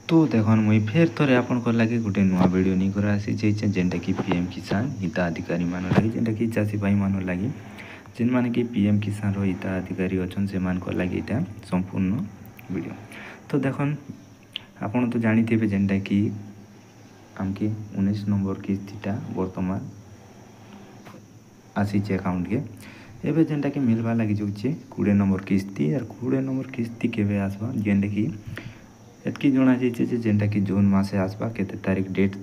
तो देखन मुई फेर थोड़े आपन को लगे गोटे नुआ वीडियो नहीं करा आसी जे जेनटा कि पीएम किसान हिताधिकारी मान लगे जेनटा कि चाषी भाई मान लगे जिन माने कि पीएम किसान रो हिताधिकारी अछन से मान को लगे इटा संपूर्ण वीडियो। तो देखन आपन तो जानी थे जेनटा कि हमके 19 नंबर किस्तीटा वर्तमान आसी अकाउंट के एबे जेनटा कि मिलवा लगी जाऊे 20 नंबर किस्ती और 20 नंबर किस्ती केबे आसबा जेनटा कि एतकी जना जाइए जेनटा कि जून मासे आसबा केते तारीख डेट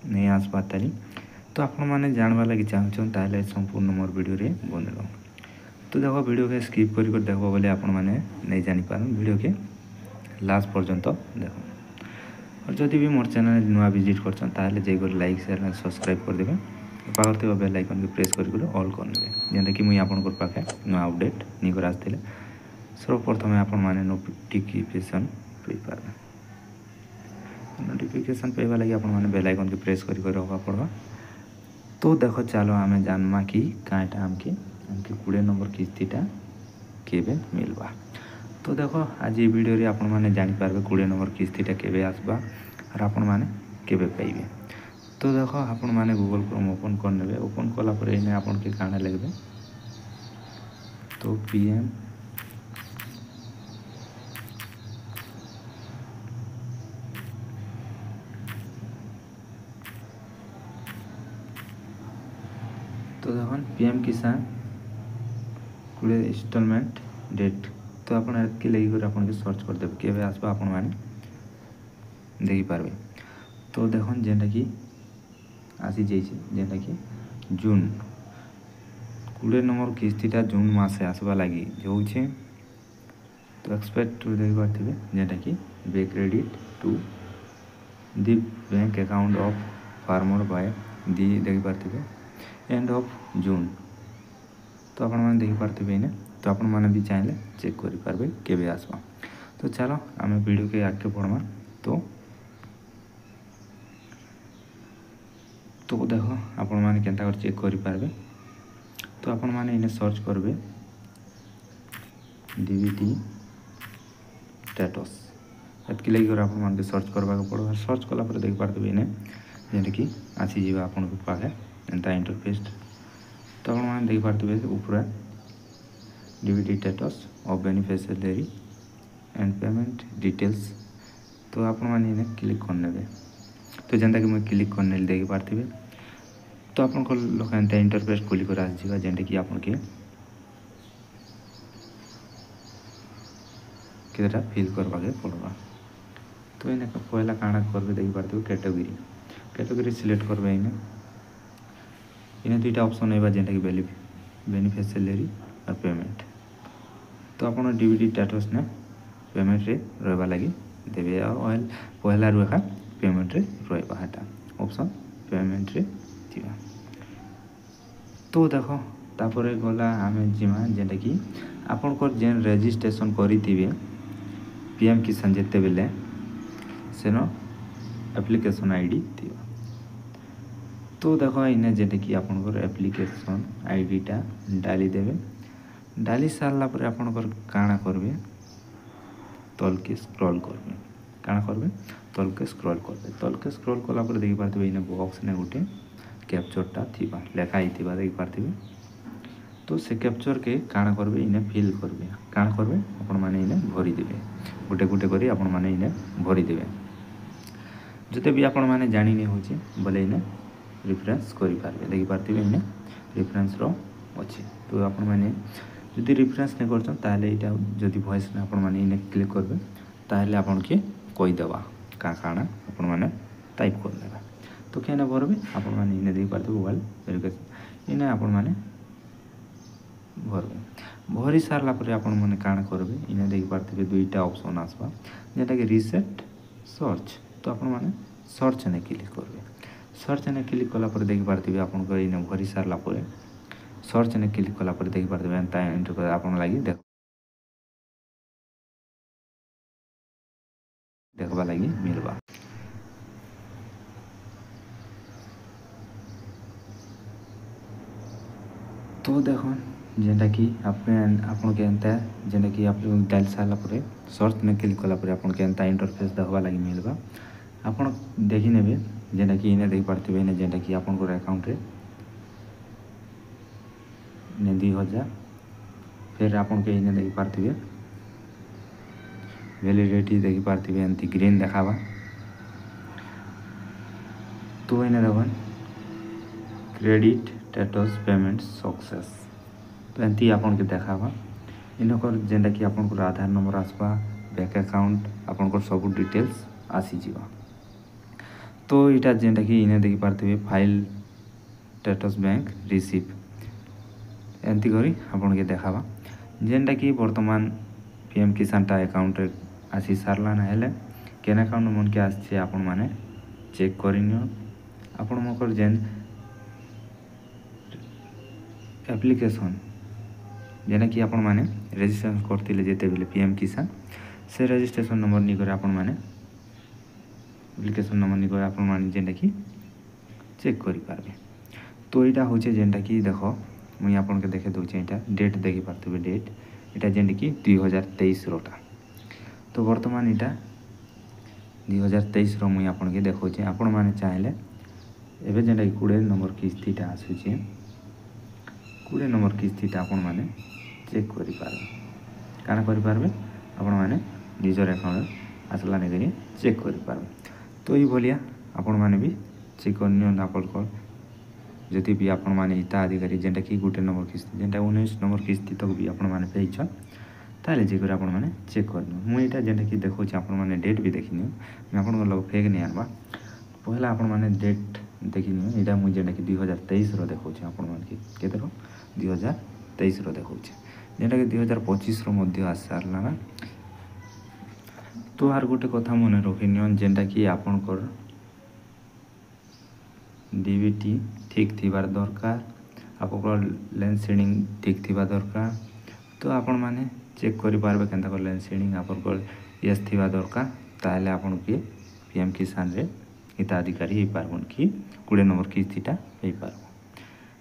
नहीं आसबा ताली तो आपण माने जानवा लगी चाहछन ताले संपूर्ण मोर वीडियो रे बनेलो। तो देखो वीडियो के स्किप करी कर देखो बोले आपण माने नहीं जानि पारन वीडियो के लास्ट पर्यंत देखो। और जदि भी मोर चैनल नुआ विजिट करछन ताले जे कर लाइक शेयर एंड सब्सक्राइब कर देबे पाखर थे बेल आइकन के प्रेस करी ऑल कर नेबे जेनटा कि मुई आपण कर पाखे नुआ अपडेट नहीं कर आस्थिले सर्वप्रथम आपण माने नोटिफिकेशन नोटिफिकेशन पाइबा लगी आपण माने बेल आइकन के प्रेस करी रखा पड़वा। तो देखो चलो आमे जानमा कि काटा हमके 20 नंबर किस्तीटा केबे मिलवा। तो देखो आज ये वीडियो रे आपण माने जानि पारबे 20 नंबर किस्तीटा केबे आसबा और आपण माने केबे पाइबे। तो देखो आपण माने गूगल क्रोम ओपन कर नेबे ओपन कला पर एने आपण के काना लगबे तो पीएम तो देखन पीएम किसान 20 इंस्टॉलमेंट डेट तो आपण के लगी कर आपण के सर्च कर देबे केबे आसबा आपण माने देखि पारबे। तो देखन जेंटा कि आसी जाइए जेंटा कि जून 20 नंबर किस्तीटा जून मासे आसबा लगी जाऊे तो एक्सपेक्ट टू देखि पारथिबे जेंटा कि बे credit to the bank account of farmer by the देखि पारथिबे एंड ऑफ जून। तो आपण माने देखि पारथिबे ने तो आपण माने भी चाहिले चेक करि पारबे केबे आसबा। तो चलो आमे वीडियो के आगे पढ़मा। तो देखो आपण माने केनता कर चेक करि पारबे तो आपण माने इने सर्च करबे डीबीटी स्टेटस एतकी लगी कर आपण माने सर्च करबा को पड़ो सर्च कला पर देख पारथिबे इने जेंटा कि आसी जीवा आपण को पाखे एंता इंटरफेस। तो आपण माने देख पारथिबे ऊपर DBT status of beneficiary and payment details. तो आपण माने इने क्लिक कर नेबे तो जेंटा कि मैं क्लिक करने देख पारथिबे तो आपण को लोक एंता इंटरफेस खोली कर आस जीवा जेंटा कि आपण के केटा फिल करबा के पड़वा। तो इने पहला काना करबे देख पारथिबे कैटेगरी सिलेक्ट करबे इने दुईटा ऑप्शन है जेंटा कि बेनिफिशियरी और पेमेंट। तो आपण डीबीटी स्टेटस ने पेमेंट रे रहबा लगी देबे और पहला रुखा पेमेंट रे रहबा हाटा ऑप्शन पेमेंट रे थिबा। तो देखो तापरे गला आमे जिमा जेंटा कि आपण को जेन रजिस्ट्रेशन करिथिबे पीएम किसान जेते बेले सेनो एप्लिकेशन आईडी थिबा। तो देखो इने जेटा कि आपण को एप्लिकेशन आईडीटा डाली देबे डाली सारला पर आपण को काना करबे तल के स्क्रॉल करबे काना करबे तल के स्क्रॉल कला पर देखि पारथिबे इने बॉक्स ने गुटे कैप्चरटा थिबा लेखा हिथिबा देखि पारथिबे। तो से कैप्चर के काना करबे इने फिल करबे काना करबे आपण माने इने भरी देबे गुटे गुटे करी आपण माने इने भरी देबे जते भी आपण माने जानि नै होचे बोले इने रेफरेंस करि पारबे देखि पारथिबे इने रेफरेंस रो अछि। तो आपण माने जदि रेफरेंस नै करछन ताले एटा जदि वॉइस ने आपण माने इने क्लिक करबे ताले आपण के कहि देबा का काना आपण माने टाइप कर लेबा। तो केना भरबे आपण माने इने देखि पारथिबे मोबाइल वेरिफिकेशन इने आपण माने भरबे भरी सारला पर आपण माने काना करबे इने देखि पारथिबे दुईटा ऑप्शन आसबा जेटा कि रीसेट सर्च। तो आपण माने सर्च ने क्लिक करबे सर्च ने क्लिक कला पर देखि पारथिबे आपण को इने भरी सारला पर सर्च ने क्लिक कला पर देखि पारथिबे एंता एंटर कर आपण लागि देखबा लागि मिलबा। तो देखो जेनटा कि आपन के एंता जेनटा कि आप डाल सारा पर सर्च में क्लिक कला पर आपन के एंता इंटरफेस देखवा लगी मिलबा आपन देखि नेबे जेनटा कि इने देख पारथिबे ने जेनटा कि आपन को अकाउंट रे ने 2000 फिर आपन के इने देख पारथिबे वैलिडिटी देख पारथिबे एंती ग्रीन देखावा तो इने देखन क्रेडिट स्टेटस पेमेंट सक्सेस तो एंती आपन के देखावा इनकर जेनटा कि आपन को आधार नंबर आसबा बैंक अकाउंट आपन को सब डिटेल्स आसी जीवा तो इटा जेनटा कि इने देखि पारथिबे फाइल स्टेटस बैंक रिसीव एंती करी आपन के देखावा जेनटा कि वर्तमान पीएम किसान टा अकाउंट रे आसी सारला ना हेले केन अकाउंट मन के आछे आपन माने चेक करिनियो आपन मकर जेन एप्लिकेशन जेना कि आपण माने रजिस्ट्रेशन करथिले जेते बेले पीएम किसान से रजिस्ट्रेशन नंबर नि करे आपण माने एप्लिकेशन नंबर नि करे आपण माने जेंटा कि चेक करि पारबे तो एटा होचे जेंटा कि देखो मुई आपण के देखे दोचे एटा डेट देखि पारथिबे डेट एटा जेंटा कि 2023 रोटा तो वर्तमान एटा 2023 रो मुई आपण के देखोचे आपण माने चाहेले एबे जेंटा कि 20 नंबर किस्तीटा आसुचे 20 नंबर किस्तीटा आपण माने चेक करि पारबे काना करि पारबे आपण माने निजर अकाउंट आसला ने करी चेक करि पारबे तो ई भलिया आपण माने भी चेक करनियो आपन को जति भी आपण माने हिता अधिकारी जेंटा कि 1 नंबर किस्ती जेंटा 19 नंबर किस्ती तक भी आपण माने पेइछ ताले जे कर आपण माने चेक करनियो मु एटा जेंटा कि देखोछि आपण माने डेट भी देखिनियो मैं आपण को लग फेक नै आनबा पहला आपण माने डेट देखिनियो एटा मु जेंटा कि 2023 रो देखोछि आपण माने के केते रो 2023 रो देखोछि जेंटा कि 2025 रो मध्ये आसारला ना तो आर गोटे कथा मने रखिनियो जेंटा कि आपण को डीबीटी ठीक थिबार दरकार आपन लेन सेडिंग ठीक थिबा दरकार तो आपण माने चेक करि पारबे केनता कर लेन सेडिंग आपन को यस थिबा दरकार ताले आपण के पीएम किसान रे हिताधिकारी हे पारबन कि 20 नंबर किस्तीटा हे पारबो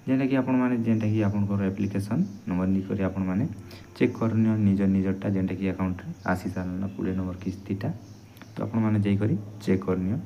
जेंटा कि आपण माने जेंटा कि आपण को एप्लिकेशन नंबर नि करी आपण माने चेक करनियो निजरटा जेंटा कि अकाउंट रे आसी सारना 20 नंबर किस्तीटा तो आपण माने जाई करी चेक करनियो